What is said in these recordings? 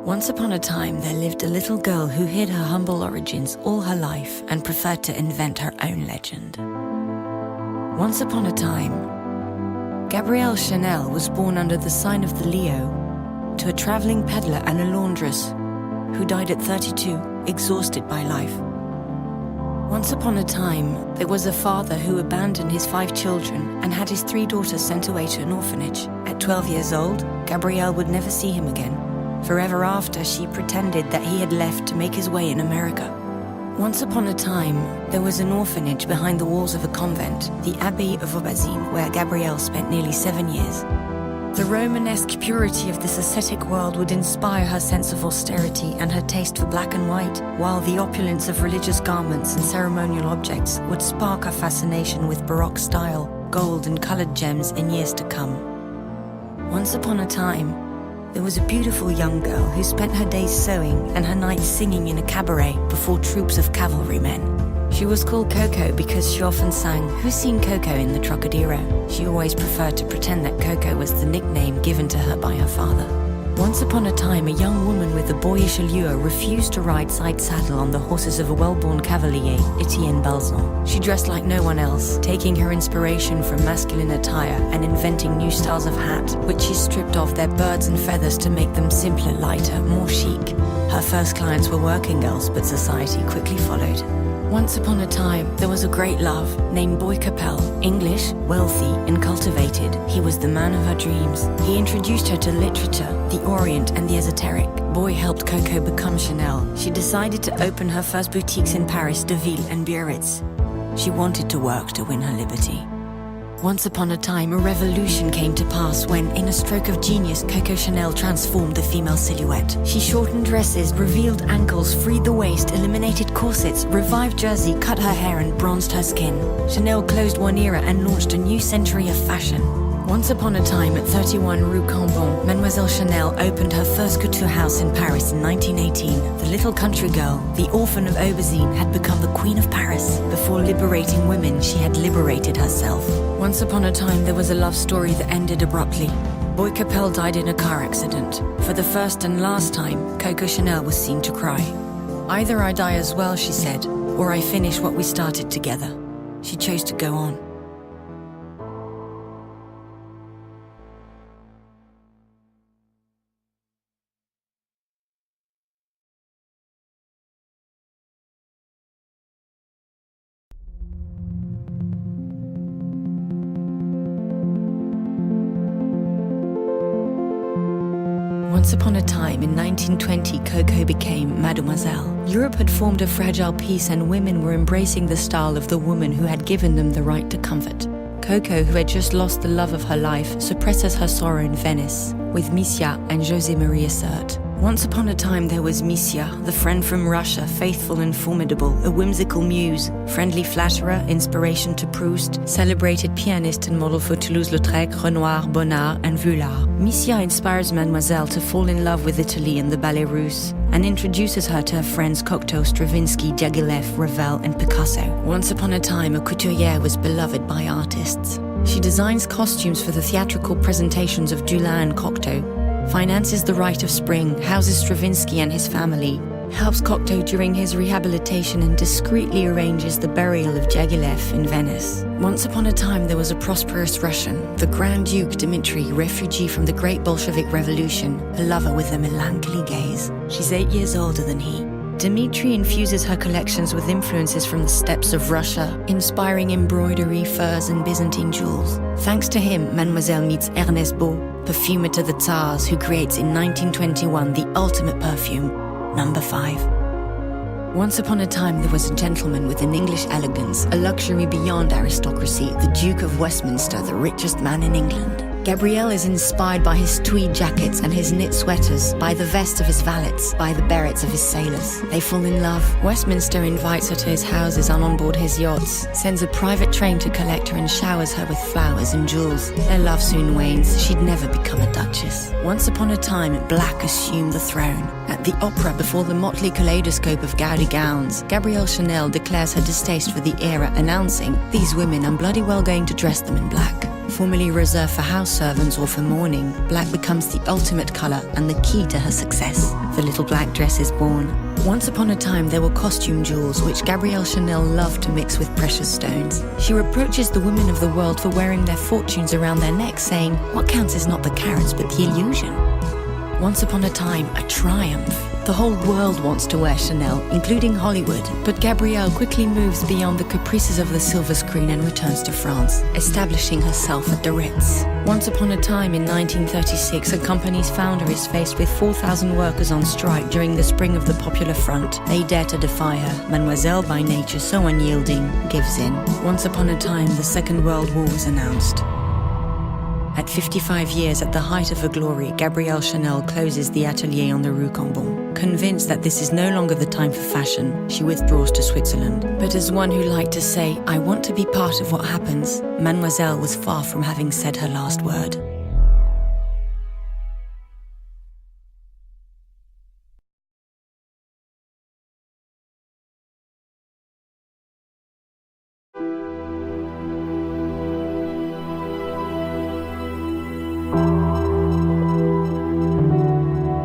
Once upon a time, there lived a little girl who hid her humble origins all her life and preferred to invent her own legend. Once upon a time, Gabrielle Chanel was born under the sign of the Leo to a traveling peddler and a laundress who died at 32, exhausted by life. Once upon a time, there was a father who abandoned his 5 children and had his 3 daughters sent away to an orphanage. At 12 years old, Gabrielle would never see him again. Forever after, she pretended that he had left to make his way in America. Once upon a time, there was an orphanage behind the walls of a convent, the Abbey of Aubazine, where Gabrielle spent nearly 7 years. The Romanesque purity of this ascetic world would inspire her sense of austerity and her taste for black and white, while the opulence of religious garments and ceremonial objects would spark her fascination with Baroque style, gold and colored gems in years to come. Once upon a time, there was a beautiful young girl who spent her days sewing and her nights singing in a cabaret before troops of cavalrymen. She was called Coco because she often sang, "Who's seen Coco in the Trocadero?" She always preferred to pretend that Coco was the nickname given to her by her father. Once upon a time, a young woman with a boyish allure refused to ride side-saddle on the horses of a well-born cavalier, Etienne Balzan. She dressed like no one else, taking her inspiration from masculine attire and inventing new styles of hat, which she stripped off their birds and feathers to make them simpler, lighter, more chic. Her first clients were working girls, but society quickly followed. Once upon a time, there was a great love named Boy Capel. English, wealthy, and cultivated, he was the man of her dreams. He introduced her to literature, the Orient, and the esoteric. Boy helped Coco become Chanel. She decided to open her first boutiques in Paris, Deauville, and Biarritz. She wanted to work to win her liberty. Once upon a time, a revolution came to pass when, in a stroke of genius, Coco Chanel transformed the female silhouette. She shortened dresses, revealed ankles, freed the waist, eliminated corsets, revived jersey, cut her hair and bronzed her skin. Chanel closed one era and launched a new century of fashion. Once upon a time, at 31 Rue Cambon, Mademoiselle Chanel opened her first couture house in Paris in 1918. The little country girl, the orphan of Aubazine, had become the queen of Paris. Before liberating women, she had liberated herself. Once upon a time, there was a love story that ended abruptly. Boy Capel died in a car accident. For the first and last time, Coco Chanel was seen to cry. "Either I die as well," she said, "or I finish what we started together." She chose to go on. Once upon a time, in 1920, Coco became Mademoiselle. Europe had formed a fragile peace and women were embracing the style of the woman who had given them the right to comfort. Coco, who had just lost the love of her life, suppresses her sorrow in Venice, with Misia and José Maria Sert. Once upon a time there was Misia, the friend from Russia, faithful and formidable, a whimsical muse, friendly flatterer, inspiration to Proust, celebrated pianist and model for Toulouse-Lautrec, Renoir, Bonnard and Vuillard. Misia inspires Mademoiselle to fall in love with Italy and the Ballet Russe, and introduces her to her friends Cocteau, Stravinsky, Diaghilev, Ravel and Picasso. Once upon a time, a couturière was beloved by artists. She designs costumes for the theatrical presentations of Dulin and Cocteau, finances the Rite of Spring, houses Stravinsky and his family, helps Cocteau during his rehabilitation and discreetly arranges the burial of Diaghilev in Venice. Once upon a time there was a prosperous Russian, the Grand Duke Dmitri, refugee from the Great Bolshevik Revolution, a lover with a melancholy gaze. She's 8 years older than he. Dmitri infuses her collections with influences from the steppes of Russia, inspiring embroidery, furs and Byzantine jewels. Thanks to him, Mademoiselle meets Ernest Beau, perfumer to the Tsars, who creates in 1921 the ultimate perfume, No. 5. Once upon a time there was a gentleman with an English elegance, a luxury beyond aristocracy, the Duke of Westminster, the richest man in England. Gabrielle is inspired by his tweed jackets and his knit sweaters, by the vest of his valets, by the berets of his sailors. They fall in love. Westminster invites her to his houses and on board his yachts, sends a private train to collect her and showers her with flowers and jewels. Their love soon wanes. She'd never become a duchess. Once upon a time, black assumed the throne. At the opera, before the motley kaleidoscope of gaudy gowns, Gabrielle Chanel declares her distaste for the era, announcing, "These women, I'm bloody well going to dress them in black." Formerly reserved for house servants or for mourning, black becomes the ultimate color and the key to her success. The little black dress is born. Once upon a time, there were costume jewels, which Gabrielle Chanel loved to mix with precious stones. She reproaches the women of the world for wearing their fortunes around their necks, saying, "What counts is not the carats, but the illusion." Once upon a time, a triumph. The whole world wants to wear Chanel, including Hollywood, but Gabrielle quickly moves beyond the caprices of the silver screen and returns to France, establishing herself at the Ritz. Once upon a time in 1936, a company's founder is faced with 4,000 workers on strike during the spring of the Popular Front. They dare to defy her. Mademoiselle, by nature so unyielding, gives in. Once upon a time, the Second World War was announced. At 55 years, at the height of her glory, Gabrielle Chanel closes the atelier on the Rue Cambon. Convinced that this is no longer the time for fashion, she withdraws to Switzerland. But as one who liked to say, "I want to be part of what happens," Mademoiselle was far from having said her last word.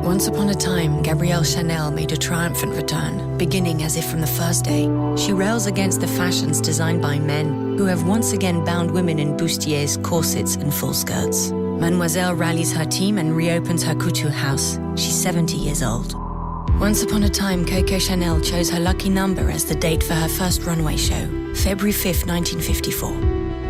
Once upon a time, Gabrielle Chanel made a triumphant return, beginning as if from the first day. She rails against the fashions designed by men, who have once again bound women in bustiers, corsets, and full skirts. Mademoiselle rallies her team and reopens her couture house. She's 70 years old. Once upon a time, Coco Chanel chose her lucky number as the date for her first runway show, February 5, 1954.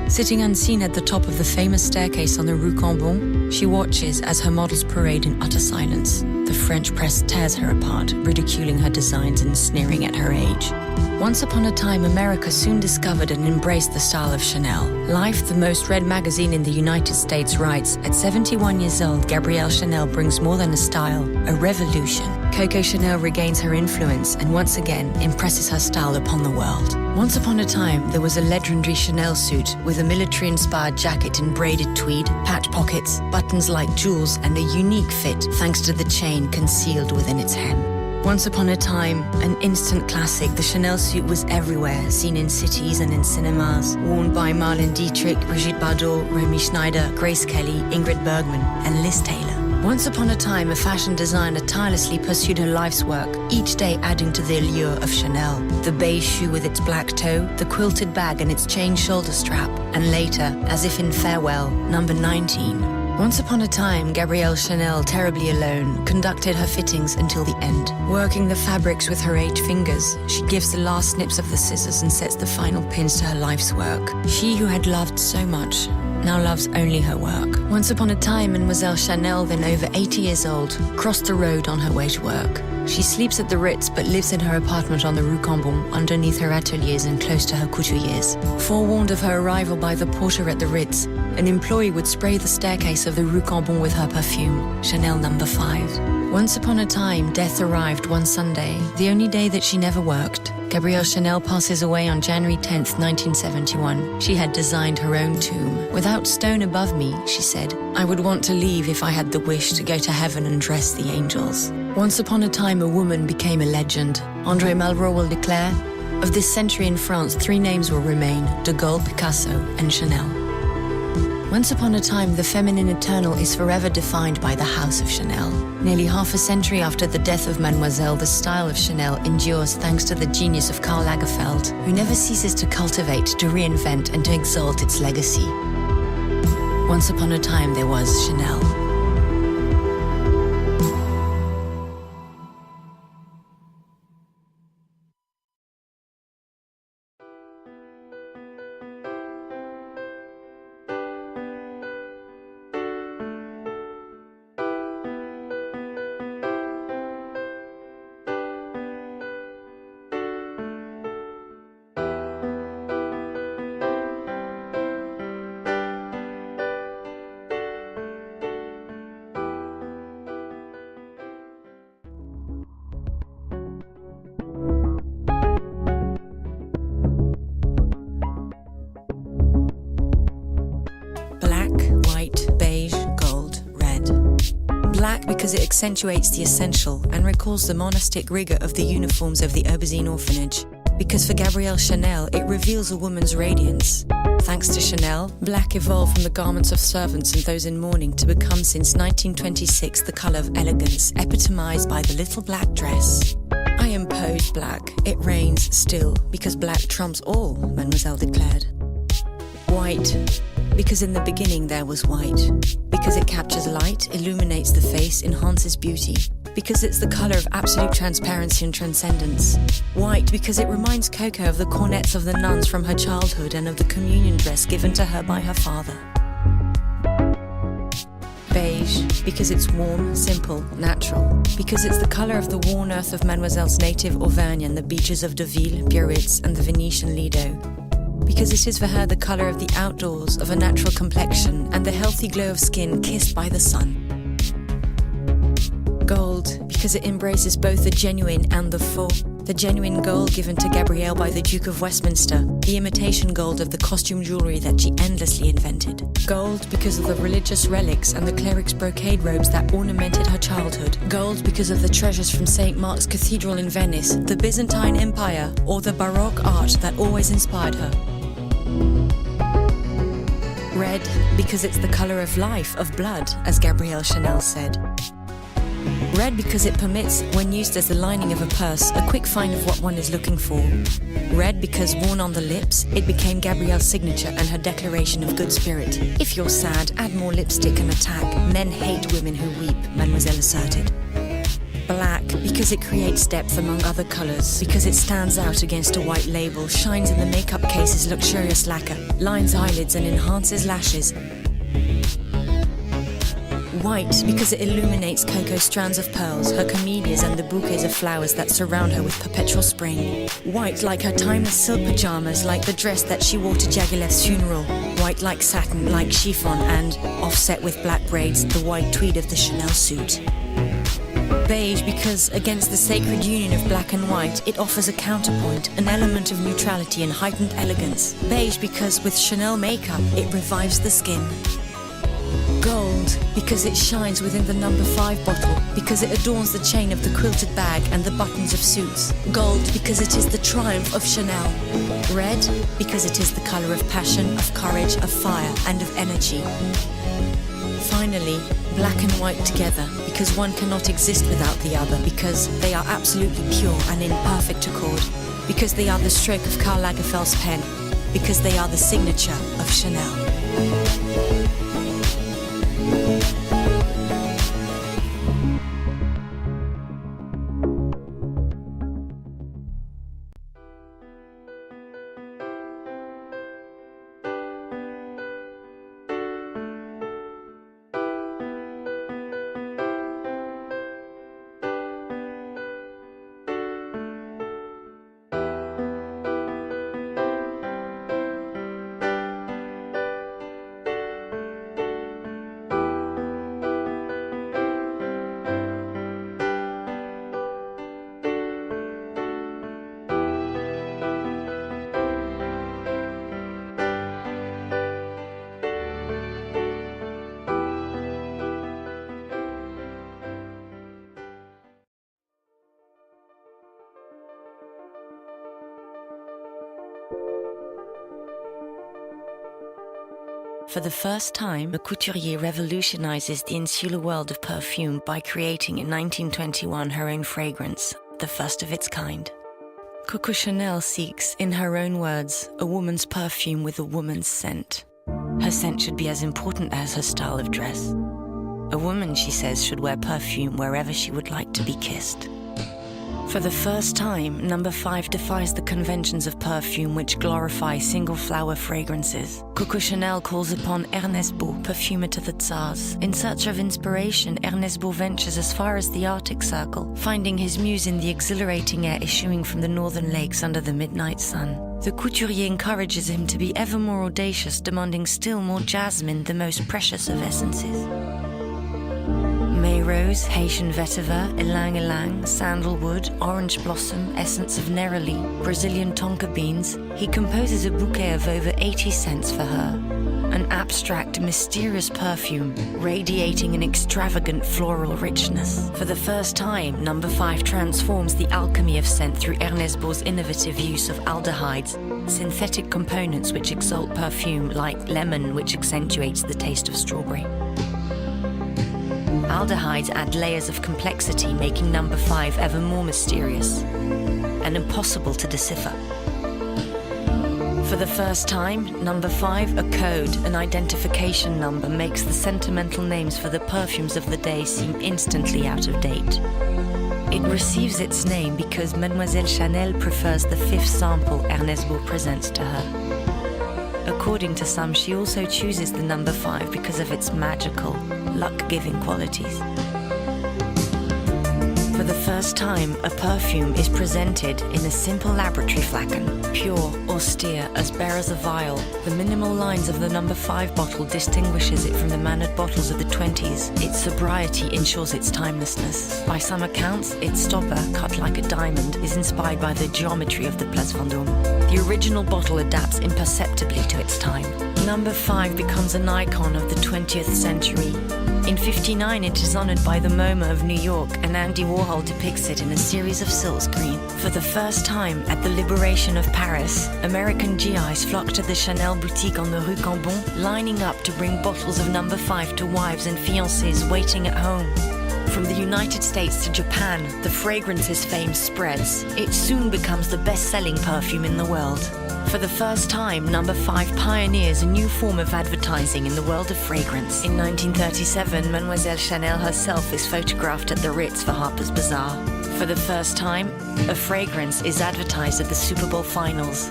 Sitting unseen at the top of the famous staircase on the Rue Cambon, she watches as her models parade in utter silence. The French press tears her apart, ridiculing her designs and sneering at her age. Once upon a time, America soon discovered and embraced the style of Chanel. Life, the most read magazine in the United States, writes, "At 71 years old, Gabrielle Chanel brings more than a style, a revolution." Coco Chanel regains her influence and once again impresses her style upon the world. Once upon a time, there was a legendary Chanel suit with a military-inspired jacket in braided tweed, patch pockets, buttons like jewels, and a unique fit thanks to the chain concealed within its hem. Once upon a time, an instant classic, the Chanel suit was everywhere, seen in cities and in cinemas, worn by Marlene Dietrich, Brigitte Bardot, Romy Schneider, Grace Kelly, Ingrid Bergman, and Liz Taylor. Once upon a time, a fashion designer tirelessly pursued her life's work, each day adding to the allure of Chanel. The beige shoe with its black toe, the quilted bag and its chain shoulder strap, and later, as if in farewell, number 19. Once upon a time, Gabrielle Chanel, terribly alone, conducted her fittings until the end. Working the fabrics with her 8 fingers, she gives the last snips of the scissors and sets the final pins to her life's work. She who had loved so much now loves only her work. Once upon a time, Mademoiselle Chanel, then over 80 years old, crossed the road on her way to work. She sleeps at the Ritz but lives in her apartment on the Rue Cambon, underneath her ateliers and close to her couturiers. Forewarned of her arrival by the porter at the Ritz, an employee would spray the staircase of the Rue Cambon with her perfume, Chanel No. 5. Once upon a time, death arrived one Sunday, the only day that she never worked. Gabrielle Chanel passes away on January 10th, 1971. She had designed her own tomb. "Without stone above me," she said, "I would want to leave if I had the wish to go to heaven and dress the angels." Once upon a time, a woman became a legend. André Malraux will declare, "Of this century in France, 3 names will remain: de Gaulle, Picasso, and Chanel." Once upon a time, the feminine eternal is forever defined by the House of Chanel. Nearly half a century after the death of Mademoiselle, the style of Chanel endures thanks to the genius of Karl Lagerfeld, who never ceases to cultivate, to reinvent, and to exalt its legacy. Once upon a time, there was Chanel. Black because it accentuates the essential and recalls the monastic rigor of the uniforms of the Aubergine orphanage. because for Gabrielle Chanel, it reveals a woman's radiance. Thanks to Chanel, black evolved from the garments of servants and those in mourning to become since 1926 the colour of elegance, epitomized by the little black dress. I impose black, it reigns still, because black trumps all, Mademoiselle declared. White, because in the beginning there was white. Because it captures light, illuminates the face, enhances beauty. Because it's the colour of absolute transparency and transcendence. White, because it reminds Coco of the cornets of the nuns from her childhood and of the communion dress given to her by her father. Beige, because it's warm, simple, natural. Because it's the colour of the worn earth of Mademoiselle's native Auvergne and the beaches of Deauville, Biarritz and the Venetian Lido. Because it is for her the colour of the outdoors, of a natural complexion and the healthy glow of skin kissed by the sun. Gold, because it embraces both the genuine and the faux. The genuine gold given to Gabrielle by the Duke of Westminster, the imitation gold of the costume jewellery that she endlessly invented. Gold because of the religious relics and the cleric's brocade robes that ornamented her childhood. Gold because of the treasures from St. Mark's Cathedral in Venice, the Byzantine Empire, or the Baroque art that always inspired her. Red because it's the colour of life, of blood, as Gabrielle Chanel said. Red because it permits, when used as the lining of a purse, a quick find of what one is looking for. Red because worn on the lips, it became Gabrielle's signature and her declaration of good spirit. If you're sad, add more lipstick and attack. Men hate women who weep, Mademoiselle asserted. Black because it creates depth among other colours, because it stands out against a white label, shines in the makeup case's luxurious lacquer, lines eyelids and enhances lashes. White because it illuminates Coco's strands of pearls, her camellias and the bouquets of flowers that surround her with perpetual spring. White like her timeless silk pyjamas, like the dress that she wore to Diaghilev's funeral. White like satin, like chiffon and, offset with black braids, the white tweed of the Chanel suit. Beige because, against the sacred union of black and white, it offers a counterpoint, an element of neutrality and heightened elegance. Beige because, with Chanel makeup, it revives the skin. Gold, because it shines within the number 5 bottle, because it adorns the chain of the quilted bag and the buttons of suits. Gold, because it is the triumph of Chanel. Red, because it is the colour of passion, of courage, of fire, and of energy. Finally, black and white together, because one cannot exist without the other, because they are absolutely pure and in perfect accord, because they are the stroke of Karl Lagerfeld's pen, because they are the signature of Chanel. For the first time, a couturier revolutionizes the insular world of perfume by creating in 1921 her own fragrance, the first of its kind. Coco Chanel seeks, in her own words, a woman's perfume with a woman's scent. Her scent should be as important as her style of dress. A woman, she says, should wear perfume wherever she would like to be kissed. For the first time, number 5 defies the conventions of perfume which glorify single-flower fragrances. Coco Chanel calls upon Ernest Beau, perfumer to the Tsars. In search of inspiration, Ernest Beau ventures as far as the Arctic Circle, finding his muse in the exhilarating air issuing from the northern lakes under the midnight sun. The couturier encourages him to be ever more audacious, demanding still more jasmine, the most precious of essences. May rose, Haitian vetiver, ylang ylang, sandalwood, orange blossom, essence of neroli, Brazilian tonka beans, he composes a bouquet of over 80 scents for her. an abstract, mysterious perfume radiating an extravagant floral richness. For the first time, number 5 transforms the alchemy of scent through Ernest Beau's innovative use of aldehydes, synthetic components which exalt perfume, like lemon, which accentuates the taste of strawberry. Aldehydes add layers of complexity, making number 5 ever more mysterious and impossible to decipher. For the first time, number 5, a code, an identification number, makes the sentimental names for the perfumes of the day seem instantly out of date. It receives its name because Mademoiselle Chanel prefers the 5th sample Ernest Beau presents to her. According to some, she also chooses the number 5 because of its magical, luck-giving qualities. For the first time, a perfume is presented in a simple laboratory flacon, pure, austere, as bare as a vial. The minimal lines of the number 5 bottle distinguishes it from the mannered bottles of the 20s. Its sobriety ensures its timelessness. By some accounts, its stopper, cut like a diamond, is inspired by the geometry of the Place Vendôme. The original bottle adapts imperceptibly to its time. Number 5 becomes an icon of the 20th century. In '59, it is honored by the MoMA of New York, and Andy Warhol depicts it in a series of silkscreen. For the first time, at the liberation of Paris, American GIs flocked to the Chanel boutique on the Rue Cambon, lining up to bring bottles of number 5 to wives and fiancés waiting at home. From the United States to Japan, the fragrance's fame spreads. It soon becomes the best-selling perfume in the world. For the first time, number 5 pioneers a new form of advertising in the world of fragrance. In 1937, Mademoiselle Chanel herself is photographed at the Ritz for Harper's Bazaar. For the first time, a fragrance is advertised at the Super Bowl finals.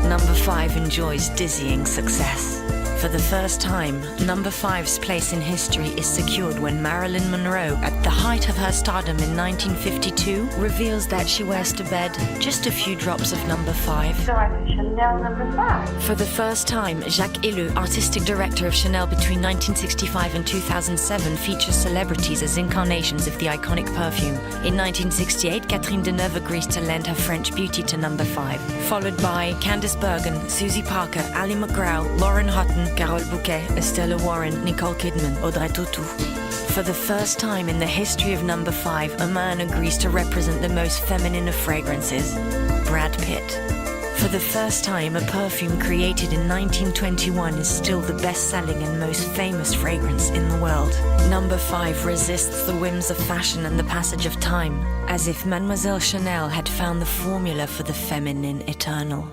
Number 5 enjoys dizzying success. For the first time, number 5's place in history is secured when Marilyn Monroe, at the height of her stardom in 1952, reveals that she wears to bed just a few drops of number 5. So I said Chanel number 5. For the first time, Jacques Ellul, artistic director of Chanel between 1965 and 2007, features celebrities as incarnations of the iconic perfume. In 1968, Catherine Deneuve agrees to lend her French beauty to number 5, followed by Candice Bergen, Susie Parker, Ali McGraw, Lauren Hutton, Carol Bouquet, Estella Warren, Nicole Kidman, Audrey Tautou. For the first time in the history of number 5, a man agrees to represent the most feminine of fragrances, Brad Pitt. For the first time, a perfume created in 1921 is still the best-selling and most famous fragrance in the world. Number 5 resists the whims of fashion and the passage of time, as if Mademoiselle Chanel had found the formula for the feminine eternal.